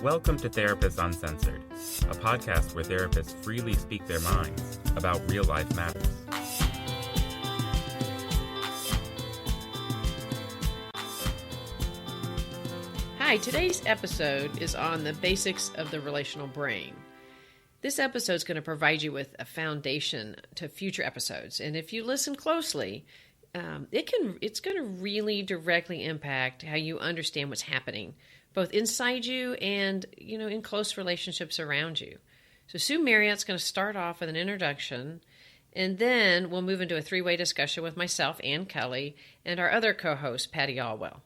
Welcome to Therapists Uncensored, a podcast where therapists freely speak their minds about real-life matters. Hi, today's episode is on the basics of the relational brain. This episode is going to provide you with a foundation to future episodes, and if you listen closely, it's going to really directly impact how you understand what's happening, both inside you and, in close relationships around you. So Sue Marriott's going to start off with an introduction, and then we'll move into a three-way discussion with myself, Ann Kelly, and our other co-host, Patty Alwell.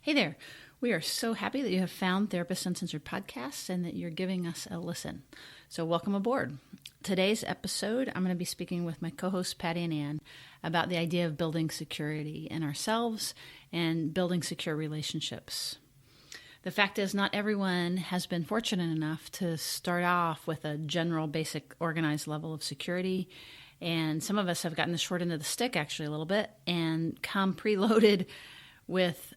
Hey there. We are so happy that you have found Therapists Uncensored Podcasts and that you're giving us a listen. So welcome aboard. Today's episode, I'm going to be speaking with my co-hosts, Patty and Ann, about the idea of building security in ourselves and building secure relationships. The fact is, not everyone has been fortunate enough to start off with a general, basic, organized level of security. And some of us have gotten the short end of the stick, actually, a little bit, and come preloaded with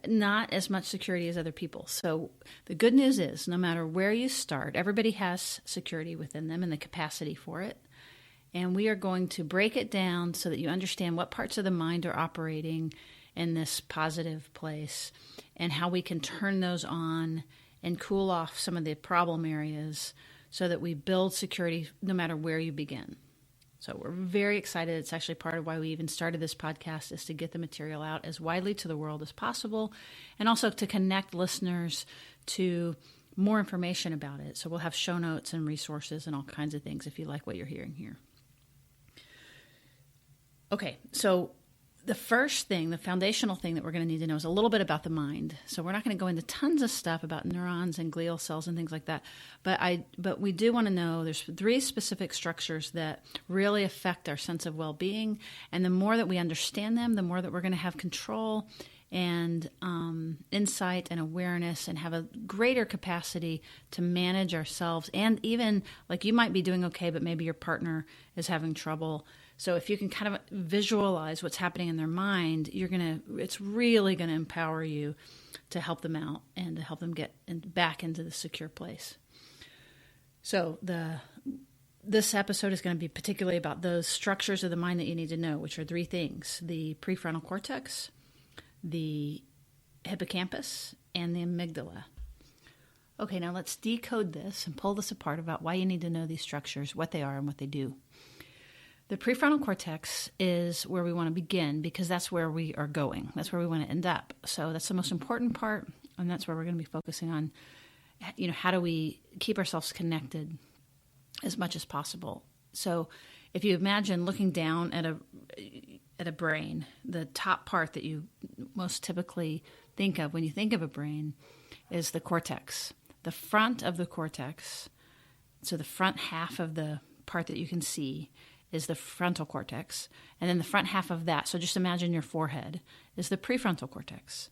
not as much security as other people. So the good news is, no matter where you start, everybody has security within them and the capacity for it. And we are going to break it down so that you understand what parts of the mind are operating in this positive place and how we can turn those on and cool off some of the problem areas so that we build security no matter where you begin. So we're very excited. It's actually part of why we even started this podcast, is to get the material out as widely to the world as possible, and also to connect listeners to more information about it. So we'll have show notes and resources and all kinds of things if you like what you're hearing here. Okay, so the first thing, the foundational thing that we're going to need to know is a little bit about the mind. So we're not going to go into tons of stuff about neurons and glial cells and things like that. But we do want to know there's three specific structures that really affect our sense of well-being. And the more that we understand them, the more that we're going to have control and insight and awareness and have a greater capacity to manage ourselves. And even, like, you might be doing okay, but maybe your partner is having trouble. So if you can kind of visualize what's happening in their mind, it's really going to empower you to help them out and to help them get back into the secure place. So this episode is going to be particularly about those structures of the mind that you need to know, which are three things: the prefrontal cortex, the hippocampus, and the amygdala. Okay, now let's decode this and pull this apart about why you need to know these structures, what they are, and what they do. The prefrontal cortex is where we want to begin because that's where we are going. That's where we want to end up. So that's the most important part, and that's where we're going to be focusing on, how do we keep ourselves connected as much as possible. So if you imagine looking down at a brain, the top part that you most typically think of when you think of a brain is the cortex. The front of the cortex, so the front half of the part that you can see, is the frontal cortex, and then the front half of that, so just imagine your forehead, is the prefrontal cortex.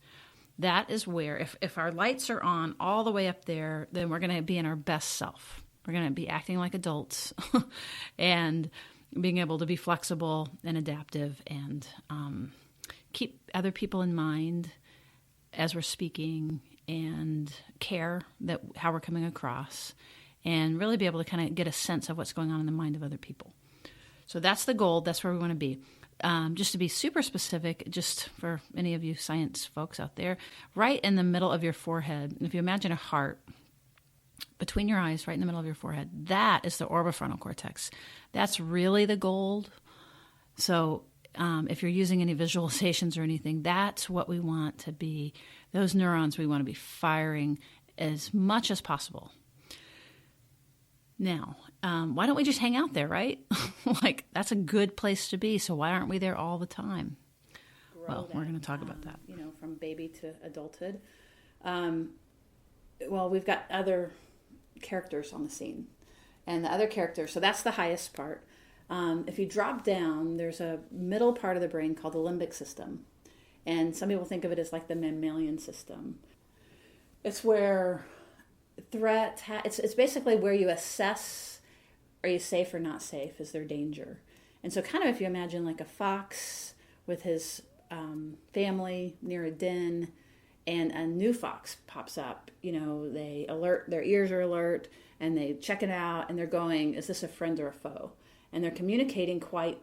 That is where, if our lights are on all the way up there, then we're going to be in our best self. We're going to be acting like adults and being able to be flexible and adaptive and keep other people in mind as we're speaking and care that how we're coming across and really be able to kind of get a sense of what's going on in the mind of other people. So that's the goal. That's where we want to be. Just to be super specific, just for any of you science folks out there, right in the middle of your forehead, if you imagine a heart between your eyes, right in the middle of your forehead, that is the orbifrontal cortex. That's really the gold. So if you're using any visualizations or anything, that's what we want to be. Those neurons we want to be firing as much as possible. Now, why don't we just hang out there, right? Like, that's a good place to be, so why aren't we there all the time? We're going to talk about that. From baby to adulthood. We've got other characters on the scene. And the other characters, so that's the highest part. If you drop down, there's a middle part of the brain called the limbic system. And some people think of it as like the mammalian system. It's where it's basically where you assess, are you safe or not safe? Is there danger? And so kind of if you imagine like a fox with his family near a den, and a new fox pops up, they alert, their ears are alert, and they check it out, and they're going, is this a friend or a foe? And they're communicating quite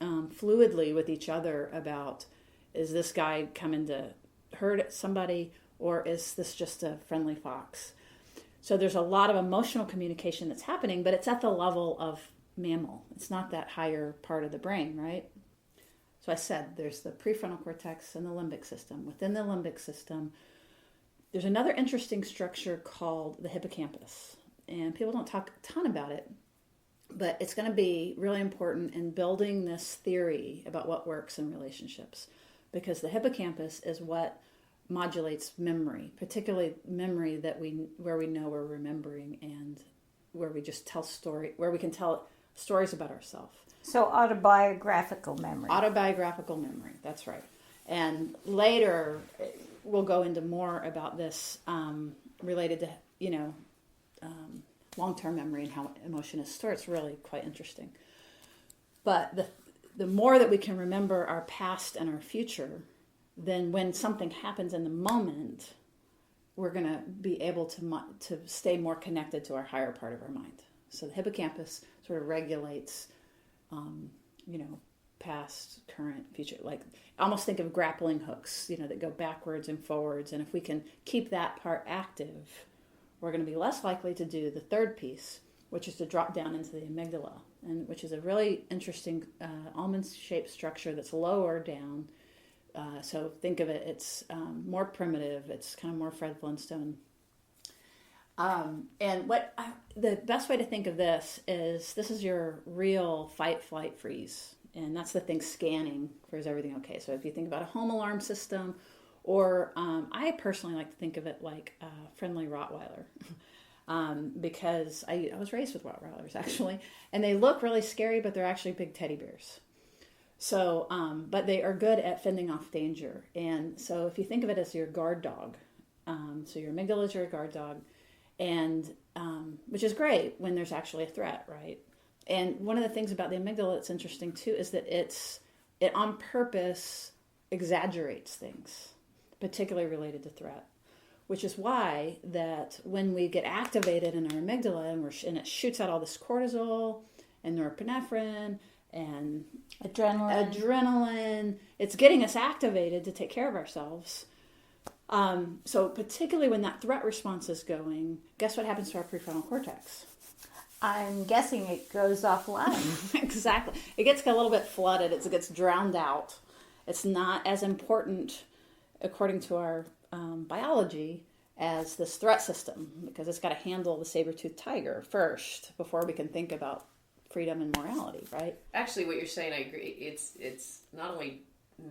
fluidly with each other about, is this guy coming to hurt somebody, or is this just a friendly fox? So there's a lot of emotional communication that's happening, but it's at the level of mammal. It's not that higher part of the brain, right? So I said there's the prefrontal cortex and the limbic system. Within the limbic system, there's another interesting structure called the hippocampus. And people don't talk a ton about it, but it's going to be really important in building this theory about what works in relationships, because the hippocampus is what modulates memory, particularly memory where we know we're remembering and where we just where we can tell stories about ourselves. So autobiographical memory. Autobiographical memory, that's right. And later we'll go into more about this related to long-term memory and how emotion is stored. It's really quite interesting. But the more that we can remember our past and our future, then when something happens in the moment, we're going to be able to stay more connected to our higher part of our mind. So the hippocampus sort of regulates, past, current, future. Like almost think of grappling hooks, that go backwards and forwards. And if we can keep that part active, we're going to be less likely to do the third piece, which is to drop down into the amygdala, and which is a really interesting almond-shaped structure that's lower down. So think of it, it's more primitive. It's kind of more Fred Flintstone. And the best way to think of this is your real fight, flight, freeze. And that's the thing scanning for is everything okay. So if you think about a home alarm system, or I personally like to think of it like a friendly Rottweiler. Because I was raised with Rottweilers, actually. And they look really scary, but they're actually big teddy bears. So, but they are good at fending off danger. And so if you think of it as your guard dog, so your amygdala is your guard dog, and which is great when there's actually a threat, right? And one of the things about the amygdala that's interesting too is that it on purpose exaggerates things, particularly related to threat, which is why that when we get activated in our amygdala and it shoots out all this cortisol and norepinephrine and adrenaline, it's getting us activated to take care of ourselves. So particularly when that threat response is going, guess what happens to our prefrontal cortex? I'm guessing it goes offline. Exactly. It gets a little bit flooded. It gets drowned out. It's not as important, according to our biology, as this threat system, because it's got to handle the saber-toothed tiger first before we can think about freedom and morality, right? Actually, what you're saying, I agree. It's not only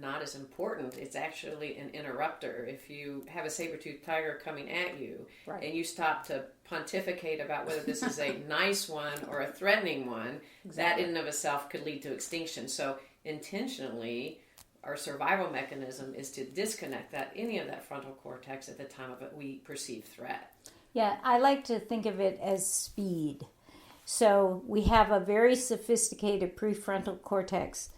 not as important, it's actually an interrupter. If you have a saber-toothed tiger coming at you, right, and you stop to pontificate about whether this is a nice one or a threatening one, exactly, that in and of itself could lead to extinction. So intentionally, our survival mechanism is to disconnect any of that frontal cortex at the time of we perceive threat. Yeah, I like to think of it as speed. So we have a very sophisticated prefrontal cortex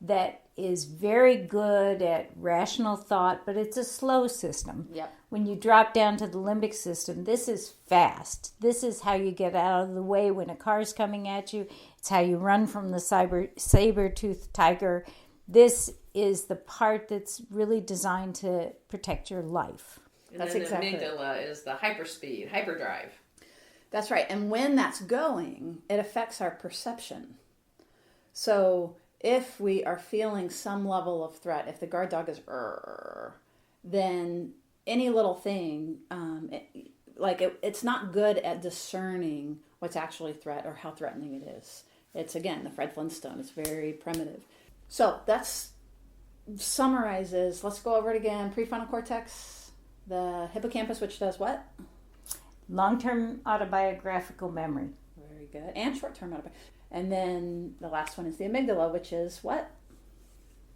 that is very good at rational thought, but it's a slow system. Yep. When you drop down to the limbic system, this is fast. This is how you get out of the way when a car's coming at you. It's how you run from the saber-toothed tiger. This is the part that's really designed to protect your life. And that's then exactly the amygdala is the hyperspeed, hyperdrive. That's right. And when that's going, it affects our perception. So if we are feeling some level of threat, if the guard dog is then any little thing, it's not good at discerning what's actually threat or how threatening it is. It's, again, the Fred Flintstone. It's very primitive. So that's summarizes, let's go over it again. Prefrontal cortex, the hippocampus, which does what? Long-term autobiographical memory. Very good. And short-term autobiographical. And then the last one is the amygdala, which is what?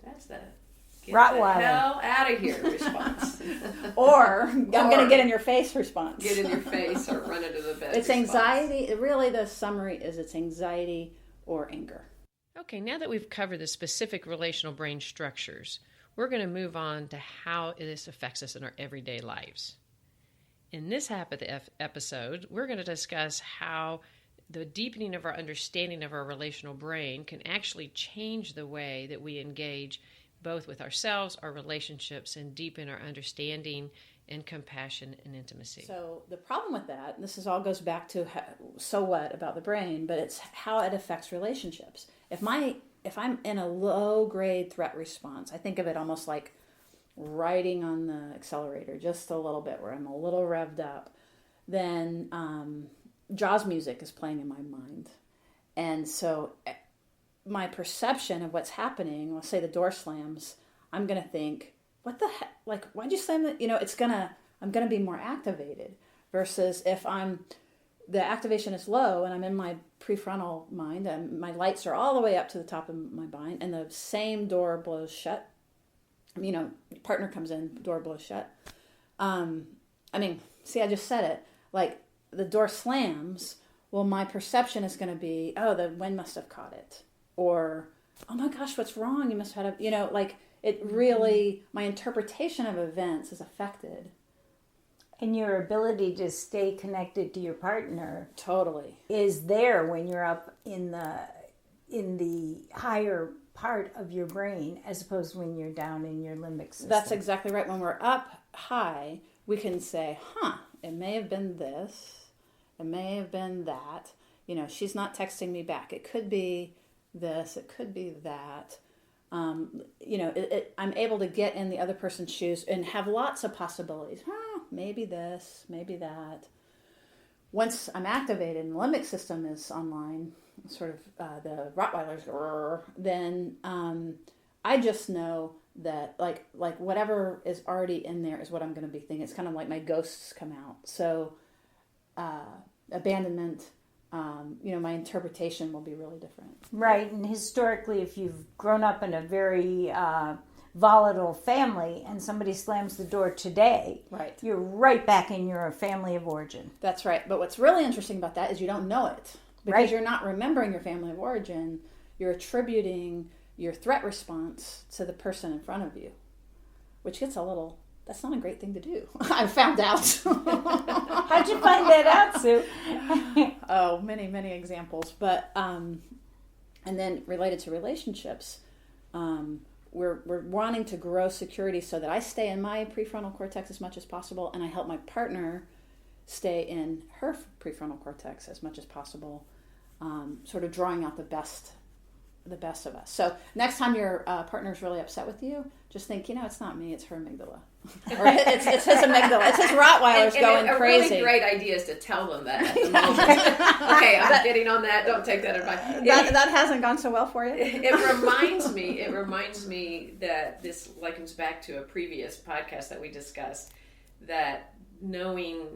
That's the get Rottweiler. the hell out of here response. or I'm going to get in your face response. Get in your face or run into the bed. It's response. Anxiety. Really, the summary is it's anxiety or anger. Okay, now that we've covered the specific relational brain structures, we're going to move on to how this affects us in our everyday lives. In this half of the episode, we're going to discuss how the deepening of our understanding of our relational brain can actually change the way that we engage both with ourselves, our relationships, and deepen our understanding and compassion and intimacy. So the problem with that, and this all goes back to so what about the brain, but it's how it affects relationships. If I'm in a low grade threat response, I think of it almost like riding on the accelerator just a little bit, where I'm a little revved up, then Jaws music is playing in my mind. And so my perception of what's happening, let's say the door slams, I'm going to think, what the heck? Like, why'd you slam it? I'm going to be more activated versus if the activation is low and I'm in my prefrontal mind and my lights are all the way up to the top of my mind and the same door blows shut. Partner comes in, door blows shut. I just said it. Like, the door slams, well, my perception is going to be, oh, the wind must have caught it. Or, oh my gosh, what's wrong? You must have had it really, my interpretation of events is affected. And your ability to stay connected to your partner totally is there when you're up in the higher part of your brain as opposed to when you're down in your limbic system. That's exactly right. When we're up high, we can say, it may have been this, it may have been that. She's not texting me back. It could be this, it could be that. I'm able to get in the other person's shoes and have lots of possibilities. Maybe this, maybe that. Once I'm activated and the limbic system is online, sort of the Rottweilers, then I just know that like whatever is already in there is what I'm going to be thinking. It's kind of like my ghosts come out. So abandonment, my interpretation will be really different. Right, and historically, if you've grown up in a very volatile family and somebody slams the door today, right, you're right back in your family of origin. That's right. But what's really interesting about that is you don't know it. Because right. You're not remembering your family of origin. You're attributing your threat response to the person in front of you, which gets that's not a great thing to do. I found out. How'd you find that out, Sue? Oh, many, many examples. But, and then related to relationships, we're wanting to grow security so that I stay in my prefrontal cortex as much as possible, and I help my partner stay in her prefrontal cortex as much as possible, sort of drawing out the best of us. So next time your partner's really upset with you, just think, it's not me, it's her amygdala. Or it's his amygdala. It's his Rottweilers going a crazy. A really great idea is to tell them that at the moment. Okay, I'm getting on that. Don't take that advice. That hasn't gone so well for you? It reminds me that this likens back to a previous podcast that we discussed, that knowing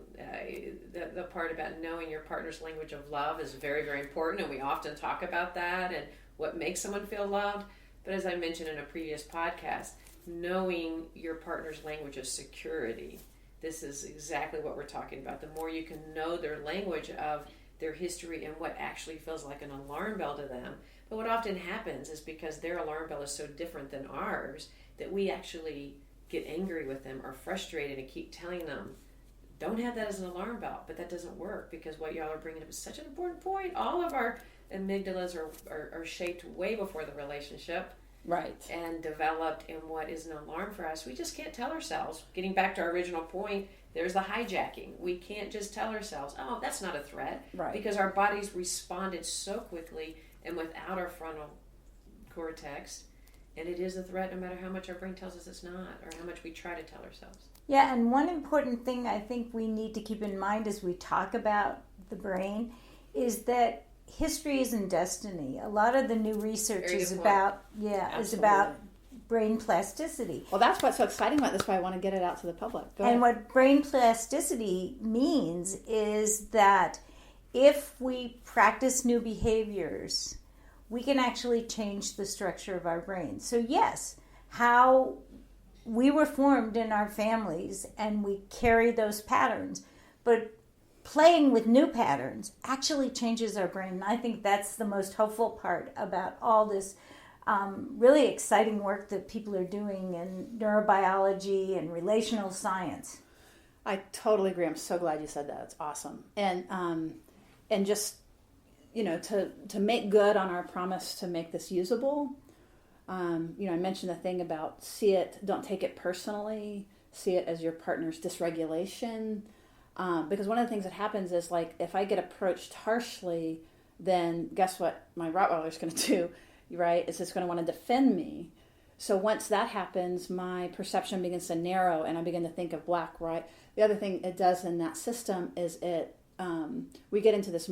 the part about knowing your partner's language of love is very, very important, and we often talk about that and what makes someone feel loved. But as I mentioned in a previous podcast, knowing your partner's language of security, this is exactly what we're talking about. The more you can know their language of their history and what actually feels like an alarm bell to them. But what often happens is because their alarm bell is so different than ours, that we actually get angry with them or frustrated and keep telling them, don't have that as an alarm bell. But that doesn't work, because what y'all are bringing up is such an important point. All of our amygdalas are shaped way before the relationship. Right. And developed in what is an alarm for us. We just can't tell ourselves. Getting back to our original point, there's the hijacking. We can't just tell ourselves, oh, that's not a threat. Right. Because our bodies responded so quickly and without our frontal cortex. And it is a threat no matter how much our brain tells us it's not, or how much we try to tell ourselves. Yeah, and one important thing I think we need to keep in mind as we talk about the brain is that history isn't destiny. A lot of the new research is about brain plasticity. Well, that's what's so exciting about this, why I want to get it out to the public. Go and ahead. What brain plasticity means is that if we practice new behaviors, we can actually change the structure of our brain. So yes, how we were formed in our families and we carry those patterns, but playing with new patterns actually changes our brain. And I think that's the most hopeful part about all this really exciting work that people are doing in neurobiology and relational science. I totally agree. I'm so glad you said that. It's awesome. And just, to make good on our promise to make this usable, I mentioned the thing about don't take it personally, see it as your partner's dysregulation. Because one of the things that happens is, like, if I get approached harshly, then guess what my Rottweiler's going to do, right? It's going to want to defend me. So once that happens, my perception begins to narrow, and I begin to think of black, white. The other thing it does in that system is we get into this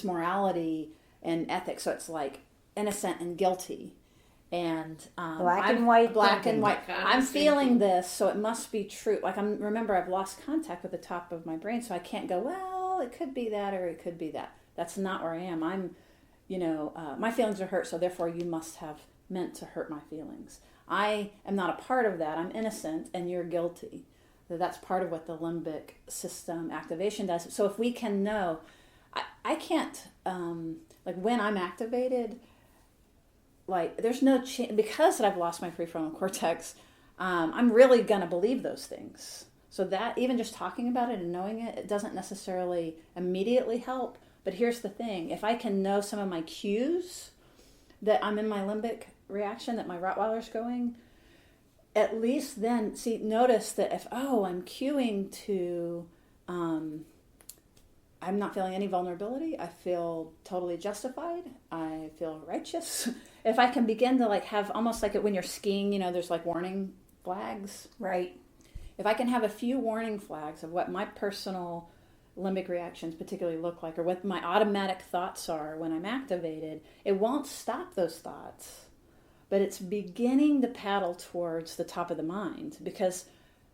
morality and ethics. So it's like innocent and guilty, and black and white. I'm feeling this, so it must be true. Like, remember, I've lost contact with the top of my brain, so I can't go, well, it could be that or it could be that. That's not where I am. I'm, my feelings are hurt, so therefore you must have meant to hurt my feelings. I am not a part of that. I'm innocent and you're guilty. So that's part of what the limbic system activation does. So if we can know, I can't, when I'm activated, there's no chance, because I've lost my prefrontal cortex, I'm really going to believe those things. So that, even just talking about it and knowing it doesn't necessarily immediately help. But here's the thing. If I can know some of my cues that I'm in my limbic reaction, that my Rottweiler's going, at least then, notice that if, I'm cueing to, I'm not feeling any vulnerability. I feel totally justified. I feel righteous. If I can begin to have almost like when you're skiing, there's warning flags. Right. If I can have a few warning flags of what my personal limbic reactions particularly look like, or what my automatic thoughts are when I'm activated, it won't stop those thoughts, but it's beginning to paddle towards the top of the mind, because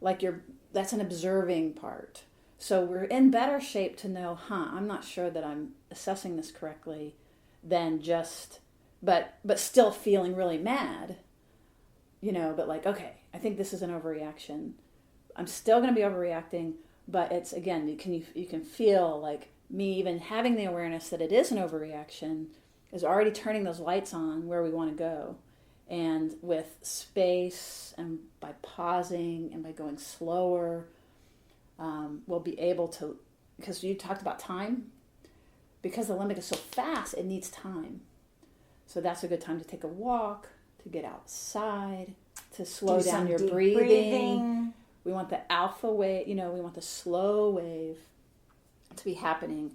that's an observing part. So we're in better shape to know, I'm not sure that I'm assessing this correctly, than just, but still feeling really mad, but okay, I think this is an overreaction. I'm still going to be overreacting, but it's, again, you can feel like me even having the awareness that it is an overreaction is already turning those lights on where we want to go. And with space and by pausing and by going slower, we'll be able to, because you talked about time, because the limbic is so fast, it needs time. So that's a good time to take a walk, to get outside, to slow down your breathing. We want the alpha wave, we want the slow wave to be happening.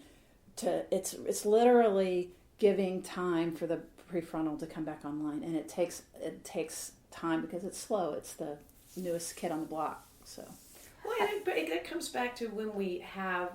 It's literally giving time for the prefrontal to come back online, and it takes time because it's slow. It's the newest kid on the block. So, well, but that comes back to when we have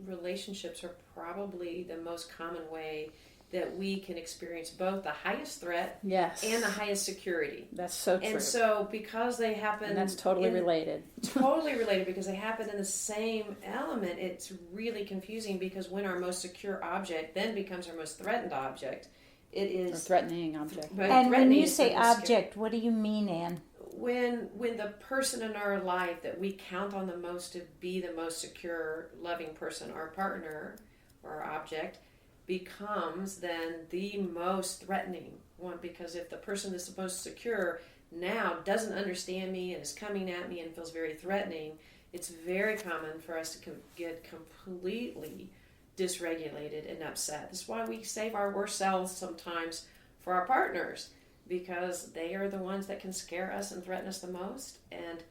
relationships are probably the most common way that we can experience both the highest threat and the highest security. That's so true. And so because they happen... And that's totally related. Totally related, because they happen in the same element, it's really confusing, because when our most secure object then becomes our most threatened object, it is... Or threatening object. And when you say object, what do you mean, Anne? When the person in our life that we count on the most to be the most secure, loving person, our partner or our object, becomes then the most threatening one, because if the person that's the most secure now doesn't understand me and is coming at me and feels very threatening, it's very common for us to get completely dysregulated and upset. That's why we save our worst selves sometimes for our partners, because they are the ones that can scare us and threaten us the most, and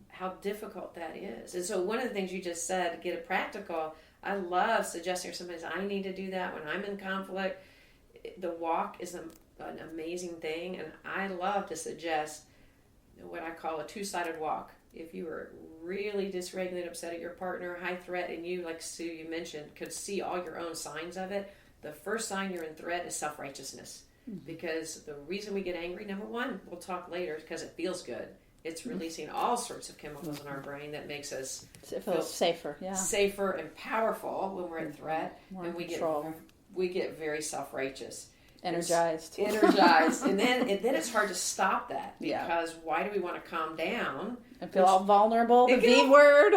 how difficult that is. And so one of the things you just said, get it practical, I love suggesting to somebody, I need to do that when I'm in conflict. The walk is an amazing thing, and I love to suggest what I call a two-sided walk. If you were really dysregulated, upset at your partner, high threat, and you, like Sue, you mentioned, could see all your own signs of it, the first sign you're in threat is self-righteousness. Mm-hmm. Because the reason we get angry, number one, we'll talk later, is because it feels good. It's releasing all sorts of chemicals in our brain that makes us feel safer, safer and powerful when we're in threat, more and control. we get very self-righteous. energized. And then it's hard to stop that, Yeah. because why do we want to calm down? I feel all vulnerable. The V word.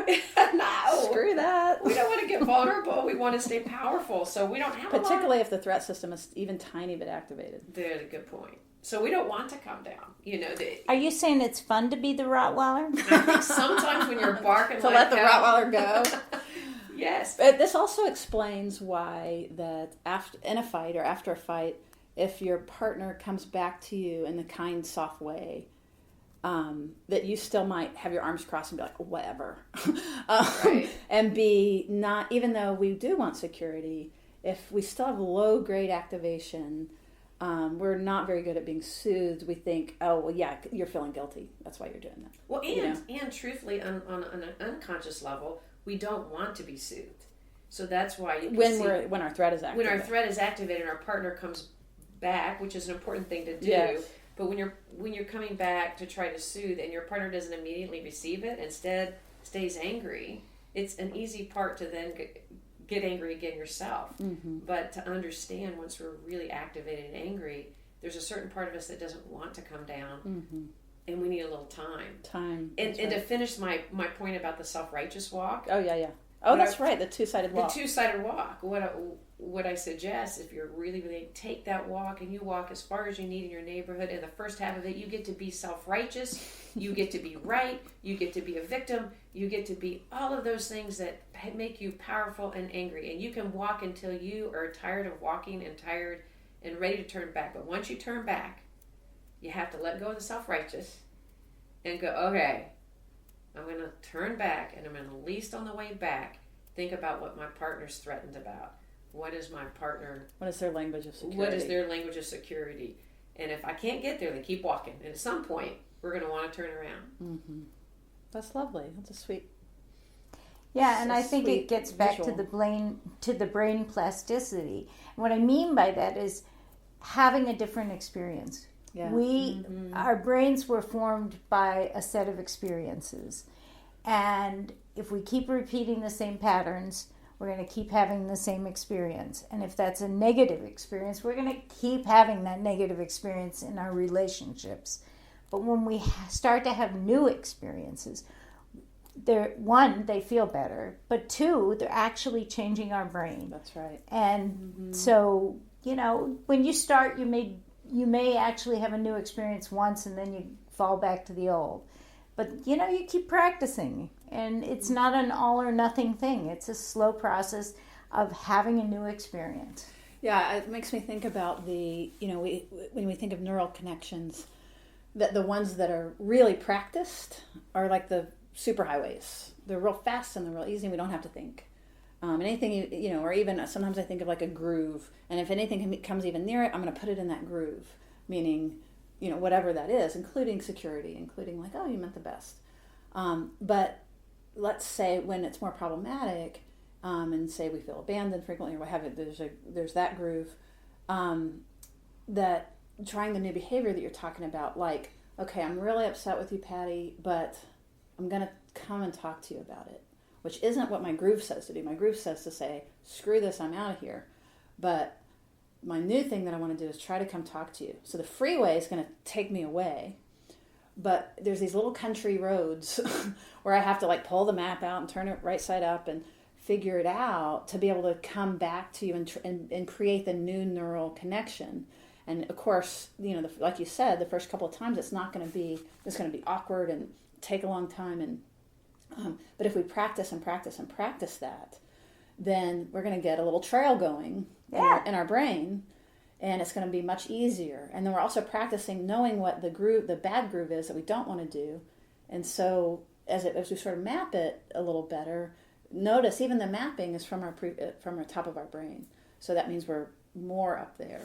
No. Screw that. We don't want to get vulnerable. We want to stay powerful. So we don't have Particularly if the threat system is even tiny bit activated. There's a good point. So we don't want to calm down. Are you saying it's fun to be the Rottweiler? I think sometimes when you're barking To let the Rottweiler go. Yes. But this also explains why that after a fight, if your partner comes back to you in the kind, soft way, that you still might have your arms crossed and be like, whatever. Right. And be not, even though we do want security, if we still have low grade activation, we're not very good at being soothed. We think, oh, well, yeah, you're feeling guilty. That's why you're doing that. Well, and truthfully, on an unconscious level, we don't want to be soothed. So that's why you can when our threat is activated. When our threat is activated and our partner comes back, which is an important thing to do. Yes. But when you're coming back to try to soothe and your partner doesn't immediately receive it, instead stays angry, it's an easy part to then get angry again yourself. Mm-hmm. But to understand, once we're really activated and angry, there's a certain part of us that doesn't want to come down, mm-hmm. and we need a little time. And right. to finish my point about the self-righteous walk. Oh, yeah. Oh, that's right, the two-sided walk. The two-sided walk. What I suggest, if you're really, really, take that walk and you walk as far as you need in your neighborhood, and the first half of it, you get to be self-righteous, you get to be right, you get to be a victim, you get to be all of those things that make you powerful and angry. And you can walk until you are tired of walking and tired and ready to turn back. But once you turn back, you have to let go of the self-righteous and go, okay, I'm going to turn back, and I'm going to, at least on the way back, think about what my partner's threatened about. What is my partner? What is their language of security? What is their language of security? And if I can't get there, then keep walking. And at some point, we're going to want to turn around. Mm-hmm. That's lovely. That's a sweet. Yeah, and I think it gets back to the brain plasticity. And what I mean by that is having a different experience. Yeah. Our brains were formed by a set of experiences. And if we keep repeating the same patterns, we're going to keep having the same experience. And if that's a negative experience, we're going to keep having that negative experience in our relationships. But when we start to have new experiences, they feel better. But two, they're actually changing our brain. That's right. And so, when you start, you may actually have a new experience once and then you fall back to the old. But, you keep practicing. And it's not an all or nothing thing. It's a slow process of having a new experience. Yeah, it makes me think about when we think of neural connections, that the ones that are really practiced are like the superhighways. They're real fast and they're real easy and we don't have to think. And anything, or even sometimes I think of like a groove. And if anything comes even near it, I'm going to put it in that groove. Meaning, whatever that is, including security, including like, oh, you meant the best. But let's say when it's more problematic, and say we feel abandoned frequently or what have you, there's that groove, that trying the new behavior that you're talking about, like, okay, I'm really upset with you, Patty, but I'm going to come and talk to you about it, which isn't what my groove says to do. My groove says to say, screw this, I'm out of here. But my new thing that I want to do is try to come talk to you. So the freeway is going to take me away. But there's these little country roads where I have to like pull the map out and turn it right side up and figure it out to be able to come back to you and create the new neural connection. And of course, like you said, the first couple of times it's going to be awkward and take a long time. And but if we practice and practice and practice that, then we're going to get a little trail going in our brain. And it's going to be much easier. And then we're also practicing knowing what the bad groove is that we don't want to do. And so as we sort of map it a little better, notice even the mapping is from our top of our brain. So that means we're more up there.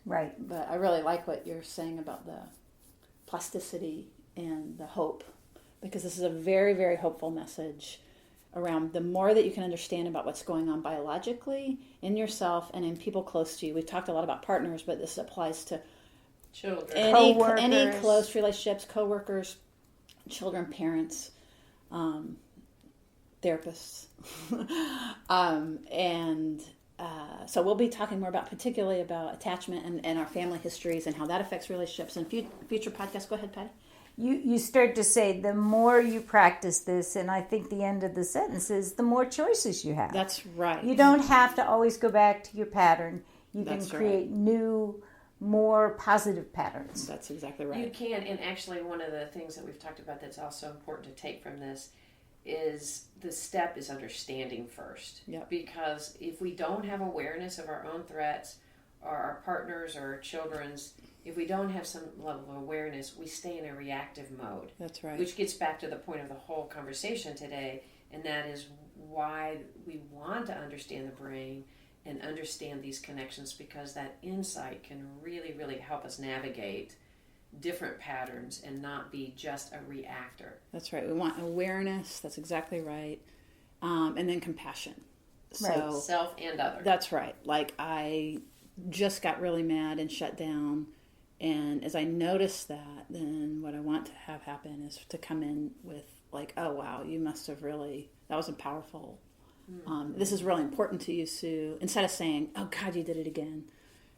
Right. But I really like what you're saying about the plasticity and the hope, because this is a very, very hopeful message around the more that you can understand about what's going on biologically in yourself and in people close to you. We've talked a lot about partners, but this applies to children, any close relationships, coworkers, children, parents, therapists, and So we'll be talking more particularly about attachment and our family histories and how that affects relationships in future podcasts. Go ahead, Patty. You start to say the more you practice this, and I think the end of the sentence is the more choices you have. That's right. You don't have to always go back to your pattern. You can That's create right. new, more positive patterns. That's exactly right. You can, and actually one of the things that we've talked about that's also important to take from this is the step is understanding first. Yep. Because if we don't have awareness of our own threats or our partners or our children's, if we don't have some level of awareness, we stay in a reactive mode. That's right. Which gets back to the point of the whole conversation today, and that is why we want to understand the brain and understand these connections, because that insight can really, really help us navigate different patterns and not be just a reactor. That's right. We want awareness. That's exactly right. And then compassion. Right. So Self and other. that's right. Like I just got really mad and shut down. And as I notice that, then what I want to have happen is to come in with like, oh, wow, you must have really, that was powerful. This is really important to you, Sue. Instead of saying, oh, God, you did it again.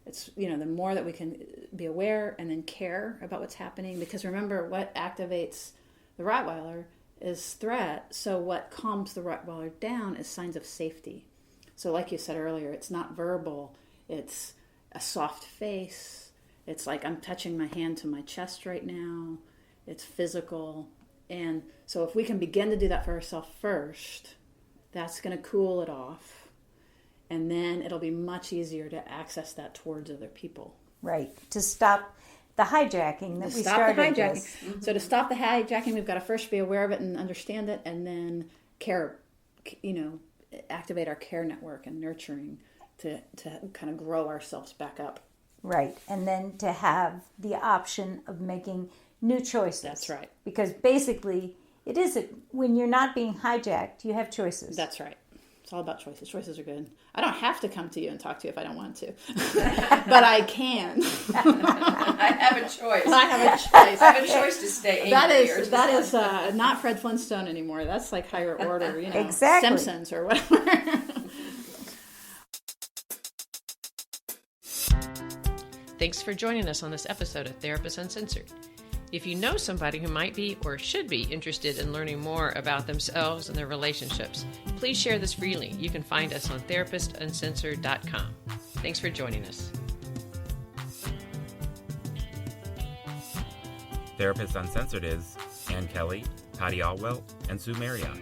It's, the more that we can be aware and then care about what's happening. Because remember, what activates the Rottweiler is threat. So what calms the Rottweiler down is signs of safety. So like you said earlier, it's not verbal. It's a soft face. It's like I'm touching my hand to my chest right now. It's physical. And so if we can begin to do that for ourselves first, that's going to cool it off. And then it'll be much easier to access that towards other people. Right. To stop the hijacking that we started Stop the hijacking. this. Mm-hmm. So to stop the hijacking, we've got to first be aware of it and understand it, and then care, activate our care network and nurturing to kind of grow ourselves back up. Right. And then to have the option of making new choices. That's right. Because basically, it is when you're not being hijacked, you have choices. That's right. It's all about choices. Choices are good. I don't have to come to you and talk to you if I don't want to. But I can. I have a choice. I have a choice. I have a choice to stay angry. That is not Fred Flintstone anymore. That's like higher order, Exactly. Simpsons or whatever. Thanks for joining us on this episode of Therapist Uncensored. If you know somebody who might be or should be interested in learning more about themselves and their relationships, please share this freely. You can find us on therapistuncensored.com. Thanks for joining us. Therapist Uncensored is Ann Kelly, Patty Alwell, and Sue Marriott.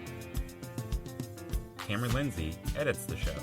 Cameron Lindsay edits the show.